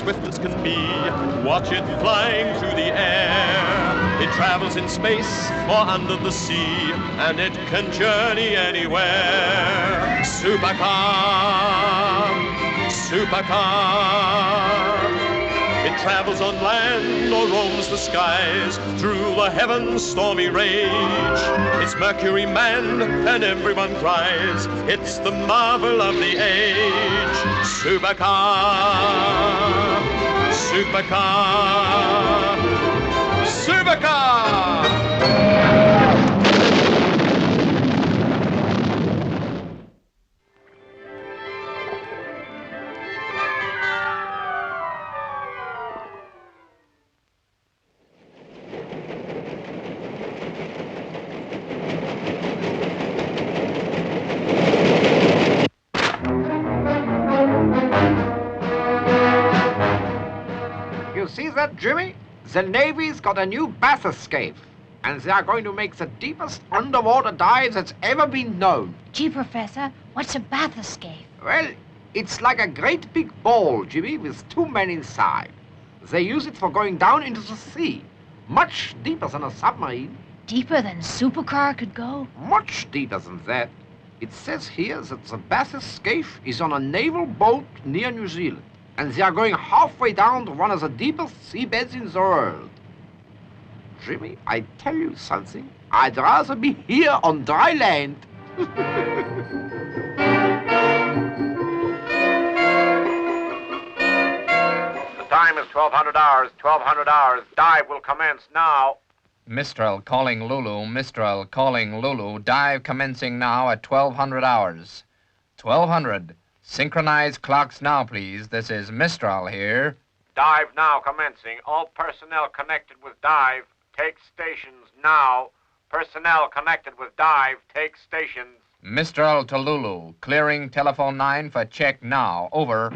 swift as can be. Watch it flying through the air. It travels in space or under the sea, and it can journey anywhere. Supercar, supercar. It travels on land or roams the skies, through the heavens' stormy rage. It's Mercury manned and everyone cries, it's the marvel of the age. Supercar, supercar, supercar! You see that, Jimmy? The Navy's got a new bath escape, and they are going to make the deepest underwater dive that's ever been known. Gee, Professor, what's a bath escape? Well, it's like a great big ball, Jimmy, with two men inside. They use it for going down into the sea, much deeper than a submarine. Deeper than Supercar could go? Much deeper than that. It says here that the bath escape is on a naval boat near New Zealand, and they are going halfway down to one of the deepest seabeds in the world. Jimmy, I tell you something. I'd rather be here on dry land. The time is 1200 hours. 1200 hours. Dive will commence now. Mistral calling Lulu. Mistral calling Lulu. Dive commencing now at 1200 hours. 1200. Synchronize clocks now, please. This is Mistral here. Dive now commencing. All personnel connected with dive, take stations now. Personnel connected with dive, take stations. Mistral to Lulu. Clearing telephone 9 for check now. Over.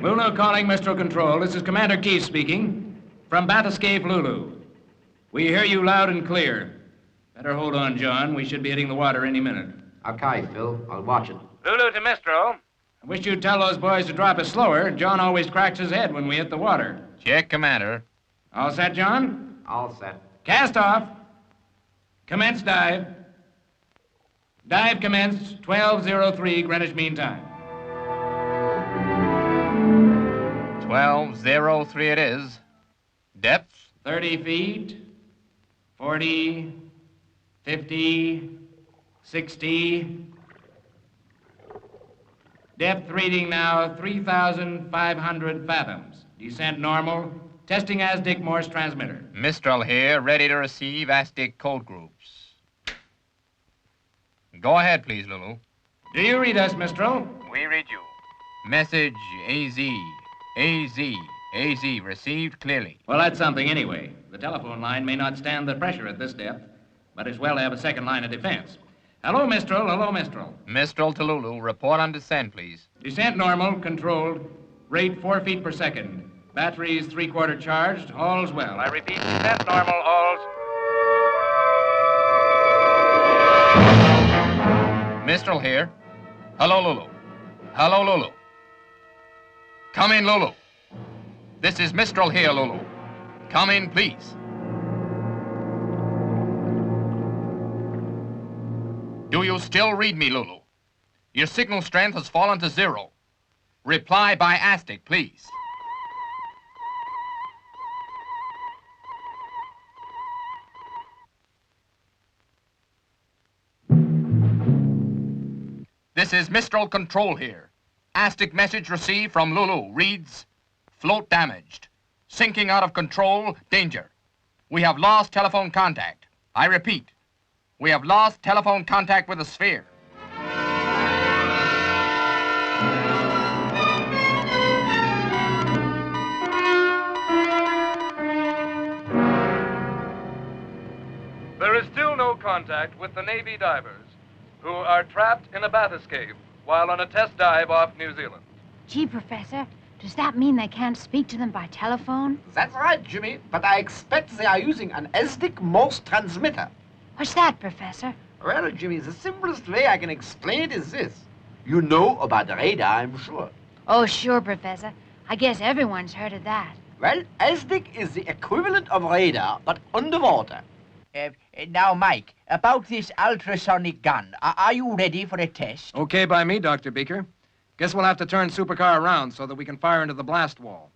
Lulu calling Mistral Control. This is Commander Keith speaking. From Bath Escape, Lulu. We hear you loud and clear. Better hold on, John. We should be hitting the water any minute. Okay, Phil. I'll watch it. Lulu to Mistral. I wish you'd tell those boys to drop it slower. John always cracks his head when we hit the water. Check, Commander. All set, John? All set. Cast off. Commence dive. Dive commenced 12:03 Greenwich Mean Time. 12:03 it is. Depth? 30 feet. 40. 50. 60. Depth reading now 3,500 fathoms. Descent normal. Testing ASDIC Morse transmitter. Mistral here, ready to receive ASDIC code groups. Go ahead, please, Lulu. Do you read us, Mistral? We read you. Message AZ. AZ. AZ. Received clearly. Well, that's something anyway. The telephone line may not stand the pressure at this depth, but it's well to have a second line of defense. Hello, Mistral. Hello, Mistral. Mistral to Lulu. Report on descent, please. Descent normal, controlled. Rate 4 feet per second. Batteries 3/4 charged. All's well. I repeat, descent normal, all's. Mistral here. Hello, Lulu. Hello, Lulu. Come in, Lulu. This is Mistral here, Lulu. Come in, please. Do you still read me, Lulu? Your signal strength has fallen to 0. Reply by ASDIC, please. This is Mistral Control here. ASDIC message received from Lulu reads, float damaged. Sinking out of control, danger. We have lost telephone contact. I repeat, we have lost telephone contact with the sphere. There is still no contact with the Navy divers who are trapped in a bath escape while on a test dive off New Zealand. Gee, Professor, does that mean they can't speak to them by telephone? That's right, Jimmy, but I expect they are using an ASDIC Morse transmitter. What's that, Professor? Well, Jimmy, the simplest way I can explain it is this. You know about the radar, I'm sure. Oh, sure, Professor. I guess everyone's heard of that. Well, ASDIC is the equivalent of radar, but underwater. Now, Mike, about this ultrasonic gun, are you ready for a test? Okay by me, Dr. Beaker. Guess we'll have to turn Supercar around so that we can fire into the blast wall.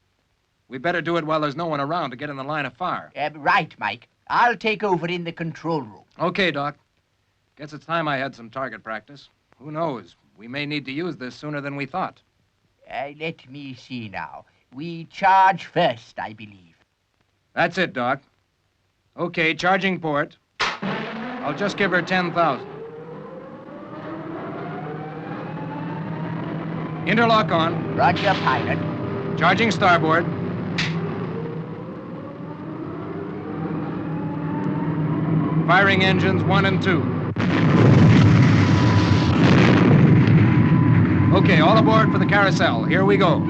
We better do it while there's no one around to get in the line of fire. Right, Mike. I'll take over in the control room. Okay, Doc. Guess it's time I had some target practice. Who knows? We may need to use this sooner than we thought. Let me see now. We charge first, I believe. That's it, Doc. Okay, charging port. I'll just give her 10,000. Interlock on. Roger, pilot. Charging starboard. Firing engines 1 and 2. Okay, all aboard for the carousel. Here we go.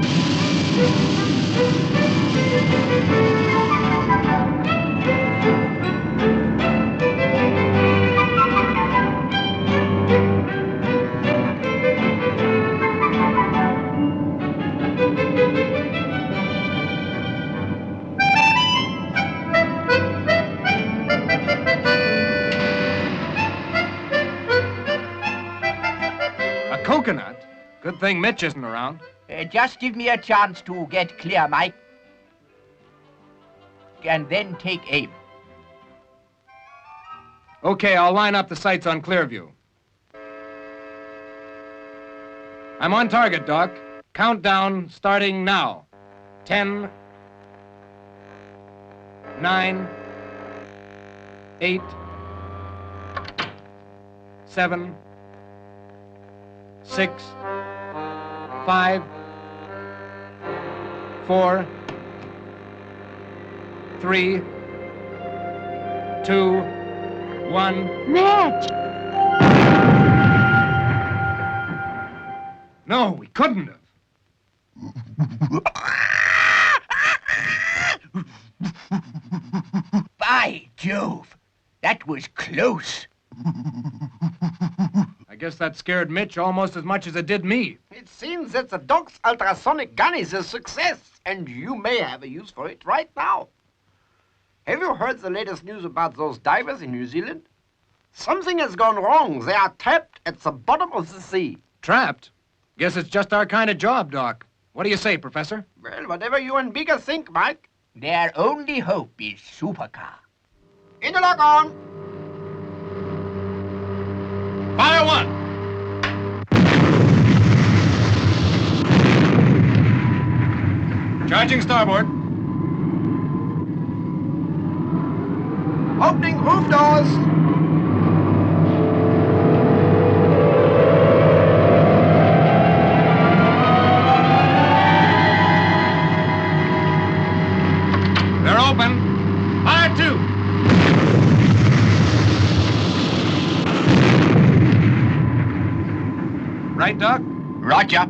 A coconut? Good thing Mitch isn't around. Just give me a chance to get clear, Mike. And then take aim. Okay, I'll line up the sights on Clearview. I'm on target, Doc. Countdown starting now. 10, 9, 8, 7, 6, 5, 4, 3, 2, 1. Mitch! No, we couldn't have. By Jove! That was close. I guess that scared Mitch almost as much as it did me. It seems that the Doc's ultrasonic gun is a success, and you may have a use for it right now. Have you heard the latest news about those divers in New Zealand? Something has gone wrong. They are trapped at the bottom of the sea. Trapped? Guess it's just our kind of job, Doc. What do you say, Professor? Well, whatever you and Beaker think, Mike. Their only hope is Supercar. Interlock on. Fire one! Charging starboard. Opening roof doors. They're open. Fire two. Right, Doc? Roger.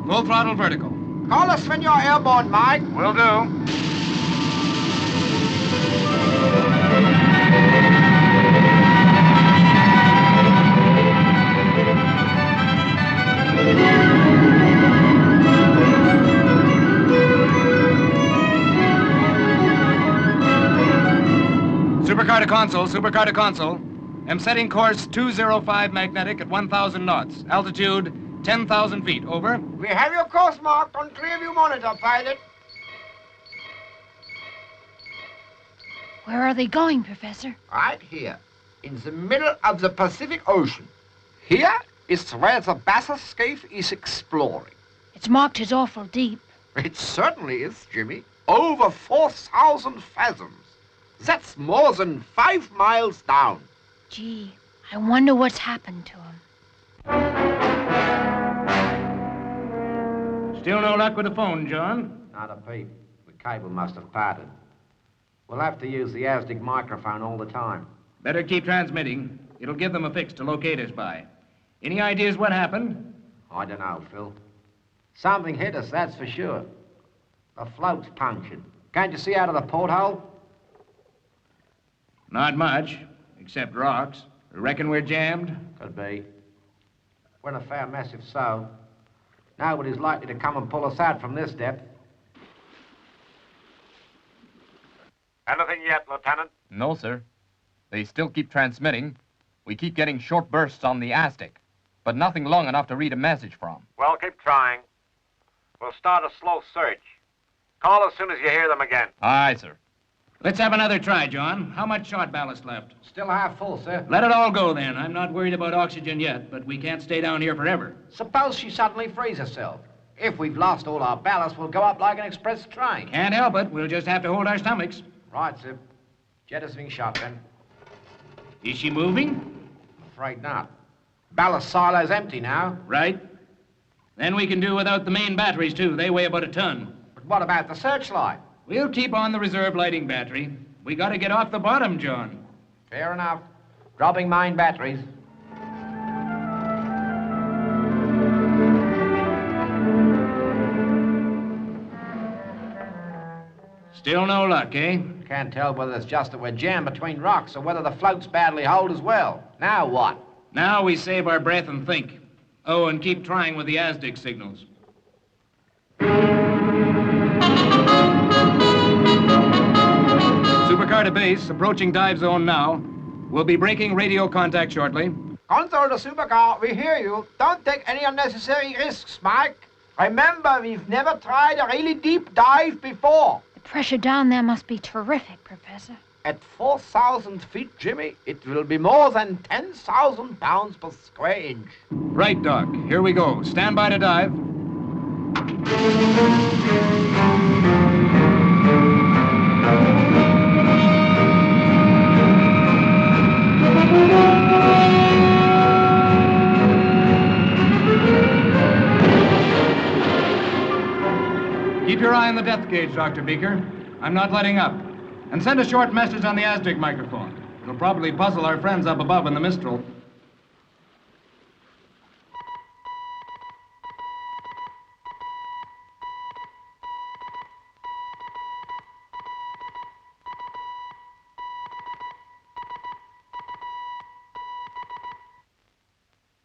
Full throttle vertical. Call us when you're airborne, Mike. Will do. Supercar to console, supercar to console. Am setting course 205 magnetic at 1,000 knots. Altitude 10,000 feet. Over. We have your course marked on Clearview monitor, pilot. Where are they going, Professor? Right here, in the middle of the Pacific Ocean. Here is where the bathysphere is exploring. It's marked as awful deep. It certainly is, Jimmy. Over 4,000 fathoms. That's more than 5 miles down. Gee, I wonder what's happened to him. Still no luck with the phone, John? Not a peep. The cable must have parted. We'll have to use the ASDIC microphone all the time. Better keep transmitting. It'll give them a fix to locate us by. Any ideas what happened? I don't know, Phil. Something hit us, that's for sure. The float's punctured. Can't you see out of the porthole? Not much, except rocks. Reckon we're jammed? Could be. We're in a fair mess if so. Nobody's likely to come and pull us out from this depth. Anything yet, Lieutenant? No, sir. They still keep transmitting. We keep getting short bursts on the Aztec, but nothing long enough to read a message from. Well, keep trying. We'll start a slow search. Call as soon as you hear them again. Aye, sir. Let's have another try, John. How much shot ballast left? Still half full, sir. Let it all go, then. I'm not worried about oxygen yet, but we can't stay down here forever. Suppose she suddenly frees herself. If we've lost all our ballast, we'll go up like an express train. Can't help it. We'll just have to hold our stomachs. Right, sir. Jettisoning shot, then. Is she moving? Afraid not. Ballast silo's empty now. Right. Then we can do without the main batteries, too. They weigh about a ton. But what about the searchlight? We'll keep on the reserve lighting battery. We gotta get off the bottom, John. Fair enough. Dropping mine batteries. Still no luck, eh? Can't tell whether it's just that we're jammed between rocks or whether the float's badly holed as well. Now what? Now we save our breath and think. Oh, and keep trying with the Aztec signals. Supercar to base, approaching dive zone now. We'll be breaking radio contact shortly. Console to Supercar, we hear you. Don't take any unnecessary risks, Mike. Remember, we've never tried a really deep dive before. The pressure down there must be terrific, Professor. At 4,000 feet, Jimmy, it will be more than 10,000 pounds per square inch. Right, Doc. Here we go. Stand by to dive. Keep your eye on the depth gauge, Dr. Beaker. I'm not letting up. And send a short message on the Aztec microphone. It'll probably puzzle our friends up above in the Mistral.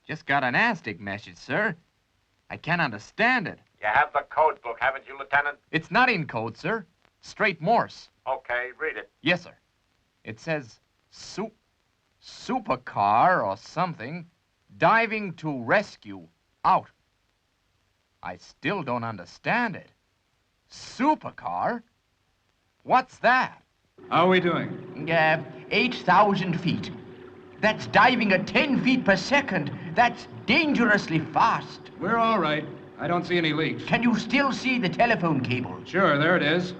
Just got an Aztec message, sir. I can't understand it. You have the code book, haven't you, Lieutenant? It's not in code, sir. Straight Morse. Okay, read it. Yes, sir. It says Supercar or something. Diving to rescue. Out. I still don't understand it. Supercar? What's that? How are we doing? 8,000 feet. That's diving at 10 feet per second. That's dangerously fast. We're all right. I don't see any leaks. Can you still see the telephone cable? Sure, there it is.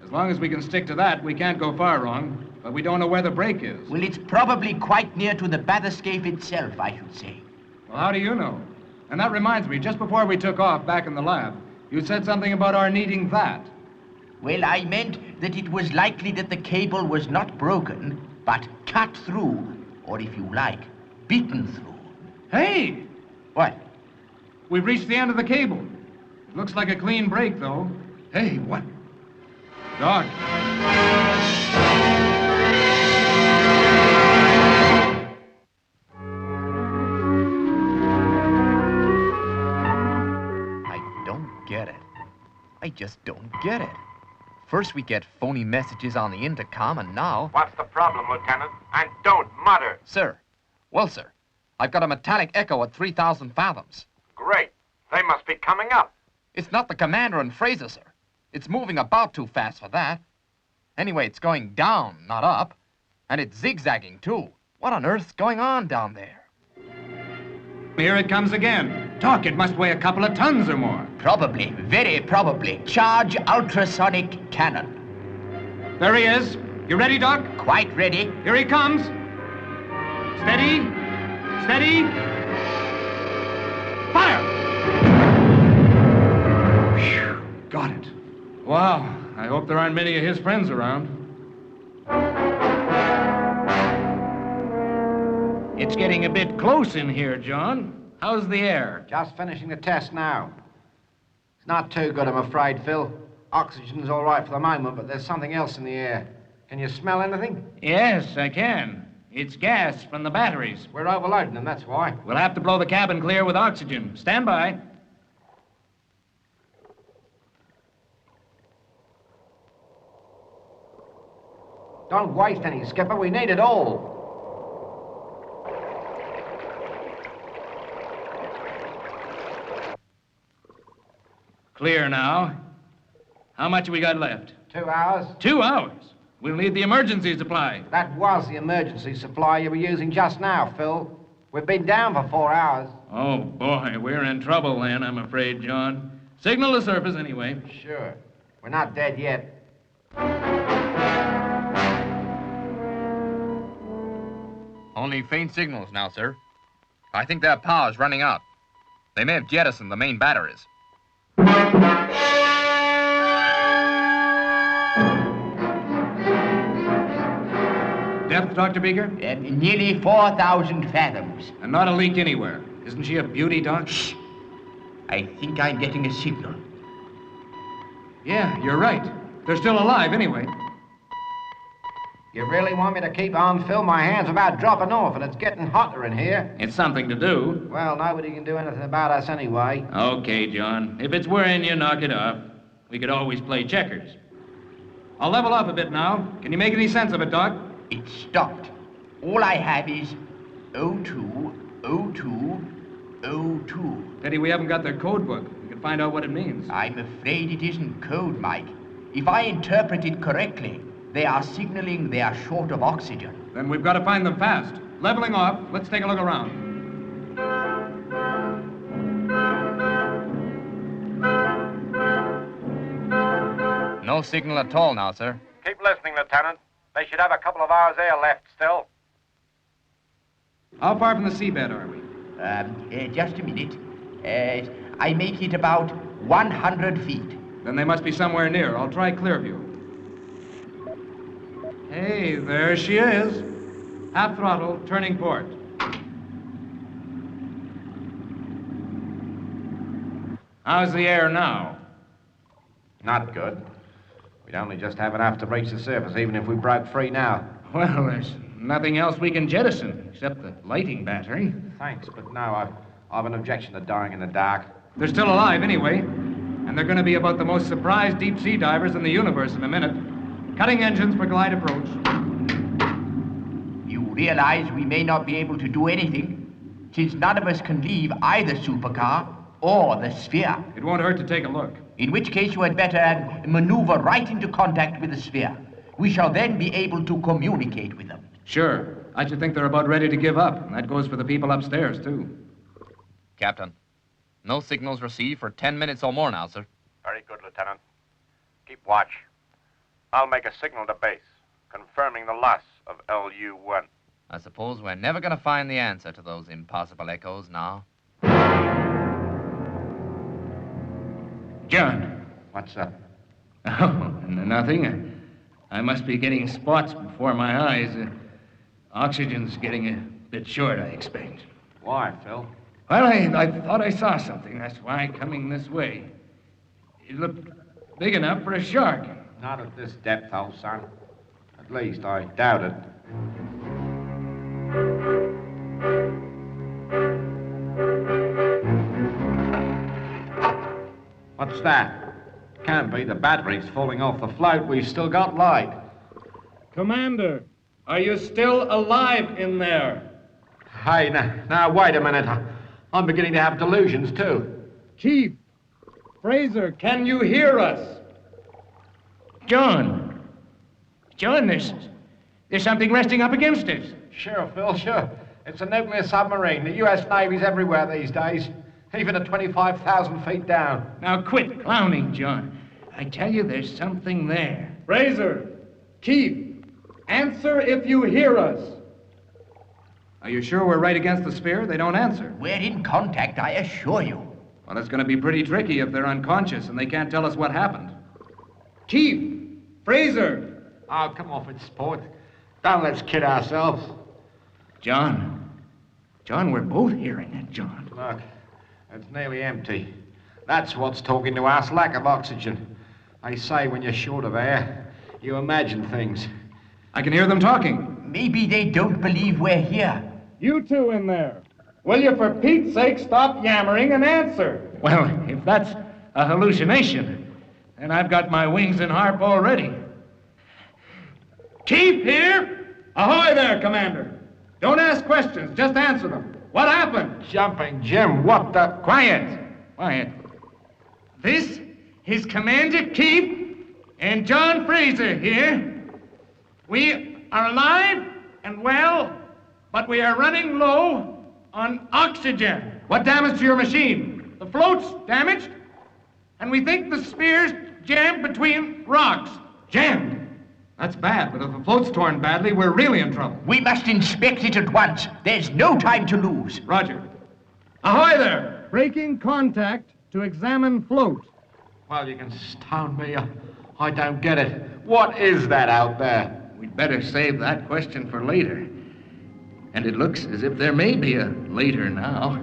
As long as we can stick to that, we can't go far wrong. But we don't know where the break is. Well, it's probably quite near to the bathyscaphe itself, I should say. Well, how do you know? And that reminds me, just before we took off back in the lab, you said something about our needing that. Well, I meant that it was likely that the cable was not broken, but cut through, or if you like, bitten through. Hey! What? We've reached the end of the cable. It looks like a clean break, though. Hey, what? Doc. I don't get it. I just don't get it. First we get phony messages on the intercom, and now... What's the problem, Lieutenant? And don't mutter. Sir. Well, sir, I've got a metallic echo at 3,000 fathoms. Great. They must be coming up. It's not the commander and Fraser, sir. It's moving about too fast for that. Anyway, it's going down, not up. And it's zigzagging, too. What on earth's going on down there? Here it comes again. Doc, it must weigh a couple of tons or more. Probably, very probably. Charge ultrasonic cannon. There he is. You ready, Doc? Quite ready. Here he comes. Steady. Steady. Fire! Whew, got it. Wow. I hope there aren't many of his friends around. It's getting a bit close in here, John. How's the air? Just finishing the test now. It's not too good, I'm afraid, Phil. Oxygen's all right for the moment, but there's something else in the air. Can you smell anything? Yes, I can. It's gas from the batteries. We're overloading them, that's why. We'll have to blow the cabin clear with oxygen. Stand by. Don't waste any, Skipper. We need it all. Clear now. How much have we got left? 2 hours. 2 hours? We'll need the emergency supply. That was the emergency supply you were using just now, Phil. We've been down for 4 hours. Oh, boy, we're in trouble then, I'm afraid, John. Signal the surface anyway. Sure. We're not dead yet. Only faint signals now, sir. I think their power's running out. They may have jettisoned the main batteries. Depth, Dr. Beaker? Nearly 4,000 fathoms. And not a leak anywhere. Isn't she a beauty, Doc? Shh. I think I'm getting a signal. Yeah, you're right. They're still alive anyway. You really want me to keep on, Phil? My hand's about dropping off, and it's getting hotter in here. It's something to do. Well, nobody can do anything about us anyway. Okay, John. If it's worrying you, knock it off. We could always play checkers. I'll level off a bit now. Can you make any sense of it, Doc? It stopped. All I have is 02, 02, 02. Pity we haven't got their code book. We can find out what it means. I'm afraid it isn't code, Mike. If I interpret it correctly, they are signaling they are short of oxygen. Then we've got to find them fast. Leveling off, let's take a look around. No signal at all now, sir. Keep listening, Lieutenant. They should have a couple of hours air left still. How far from the seabed are we? Just a minute. I make it about 100 feet. Then they must be somewhere near. I'll try clear view. Hey, there she is. Half throttle, turning port. How's the air now? Not good. We'd only just have enough to reach the surface, even if we broke free now. Well, there's nothing else we can jettison, except the lighting battery. Thanks, but no, I've an objection to dying in the dark. They're still alive anyway, and they're going to be about the most surprised deep-sea divers in the universe in a minute. Cutting engines for glide approach. You realize we may not be able to do anything, since none of us can leave either supercar or the sphere. It won't hurt to take a look. In which case you had better maneuver right into contact with the sphere. We shall then be able to communicate with them. Sure. I should think they're about ready to give up, and that goes for the people upstairs, too. Captain, no signals received for 10 minutes or more now, sir. Very good, Lieutenant. Keep watch. I'll make a signal to base, confirming the loss of LU-1. I suppose we're never going to find the answer to those impossible echoes now. John. What's up? Oh, nothing. I must be getting spots before my eyes. Oxygen's getting a bit short, I expect. Why, Phil? Well, I thought I saw something. That's why coming this way. It looked big enough for a shark. Not at this depth, old son. At least, I doubt it. What's that? Can't be the battery's falling off the float. We've still got light. Commander, are you still alive in there? Hey, now, wait a minute. I'm beginning to have delusions, too. Chief, Fraser, can you hear us? John, there's something resting up against us. Sure, Phil, sure. It's a nuclear submarine. The U.S. Navy's everywhere these days, even at 25,000 feet down. Now quit clowning, John. I tell you, there's something there. Fraser, Chief, answer if you hear us. Are you sure we're right against the sphere? They don't answer. We're in contact, I assure you. Well, it's going to be pretty tricky if they're unconscious and they can't tell us what happened. Chief, Fraser. Oh, come off it, sport. Don't let's kid ourselves. John, we're both hearing it, John. Look, it's nearly empty. That's what's talking to us, lack of oxygen. They say when you're short of air, you imagine things. I can hear them talking. Maybe they don't believe we're here. You two in there. Will you, for Pete's sake, stop yammering and answer? Well, if that's a hallucination, then I've got my wings and harp already. Chief here? Ahoy there, Commander. Don't ask questions, just answer them. What happened? Jumping Jim, what the... Quiet. Quiet. This is Commander Keith and John Fraser here. We are alive and well, but we are running low on oxygen. What damage to your machine? The float's damaged, and we think the spear's jammed between rocks. Jammed? That's bad, but if the float's torn badly, we're really in trouble. We must inspect it at once. There's no time to lose. Roger. Ahoy there! Breaking contact to examine float. Well, you can stone me. I don't get it. What is that out there? We'd better save that question for later. And it looks as if there may be a later now.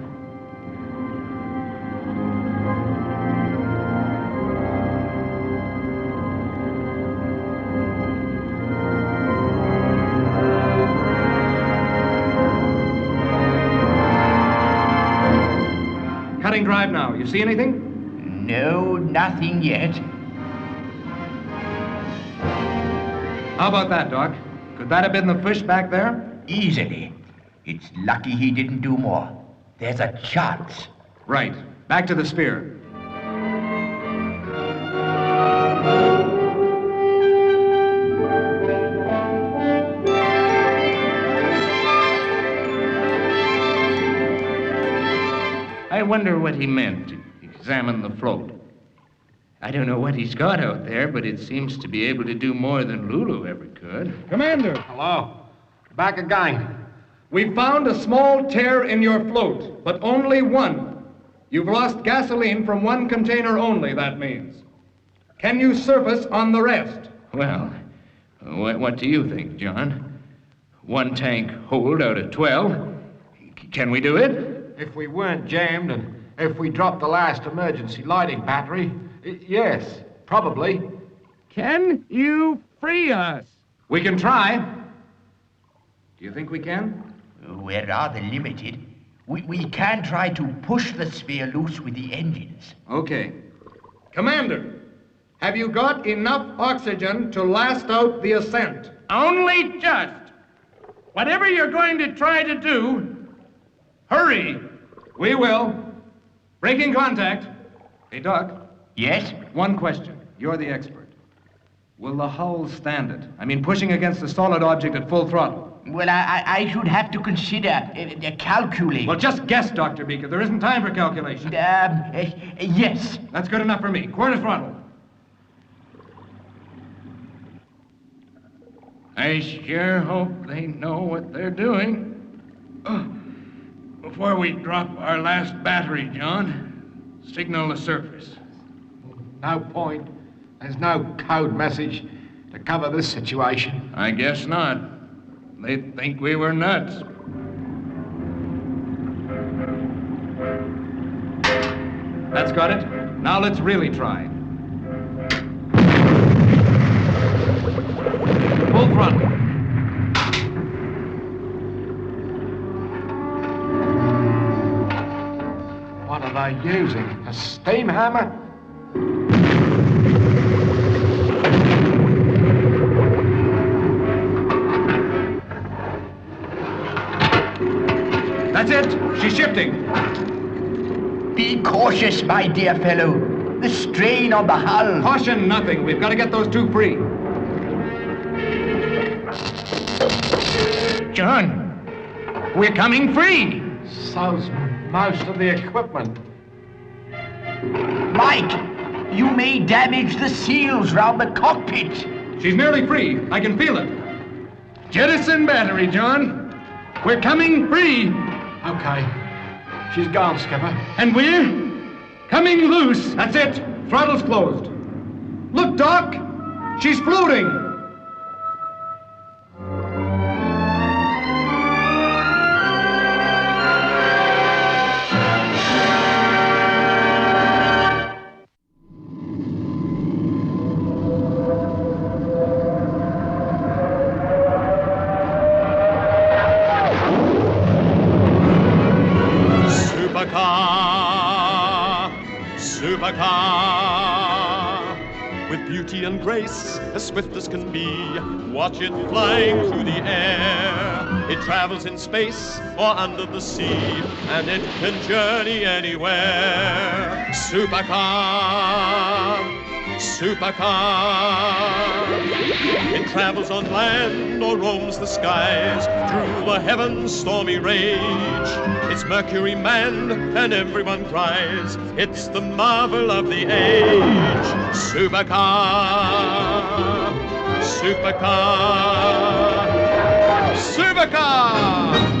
Cutting drive now. You see anything? No, nothing yet. How about that, Doc? Could that have been the fish back there? Easily. It's lucky he didn't do more. There's a chance. Right. Back to the spear. I wonder what he meant to examine the float. I don't know what he's got out there, but it seems to be able to do more than Lulu ever could. Commander, Hello? Back again. we found a small tear in your float, but only one. You've lost gasoline from one container only, that means. Can you surface on the rest? Well, what do you think, John? One tank hold out of 12. Can we do it? If we weren't jammed and if we dropped the last emergency lighting battery, yes, probably. Can you free us? We can try. Do you think we can? We're rather limited. We can try to push the sphere loose with the engines. Okay. Commander, have you got enough oxygen to last out the ascent? Only just. Whatever you're going to try to do, hurry. We will. Breaking contact. Hey, Doc. Yes? One question. You're the expert. Will the hull stand it? I mean, pushing against the solid object at full throttle. Well, I should have to consider, calculate. Well, just guess, Dr. Beaker. There isn't time for calculation. Yes. That's good enough for me. Quarter throttle. I sure hope they know what they're doing. Before we drop our last battery, John, signal the surface. No point. There's no code message to cover this situation. I guess not. They'd think we were nuts. That's got it. Now let's really try. Full throttle. What are they using? A steam hammer? That's it. She's shifting. Be cautious, my dear fellow. The strain on the hull. Caution nothing. We've got to get those two free. John, we're coming free. So's most of the equipment. Mike, you may damage the seals round the cockpit. She's nearly free. I can feel it. Jettison battery, John. We're coming free. Okay. She's gone, Skipper. And we're coming loose. That's it. Throttle's closed. Look, Doc. She's floating. Supercar, supercar, with beauty and grace, as swift as can be. Watch it flying through the air. It travels in space or under the sea, and it can journey anywhere. Supercar, supercar. It travels on land or roams the skies, through the heavens' stormy rage. It's Mercury manned and everyone cries, it's the marvel of the age. Supercar, supercar, supercar!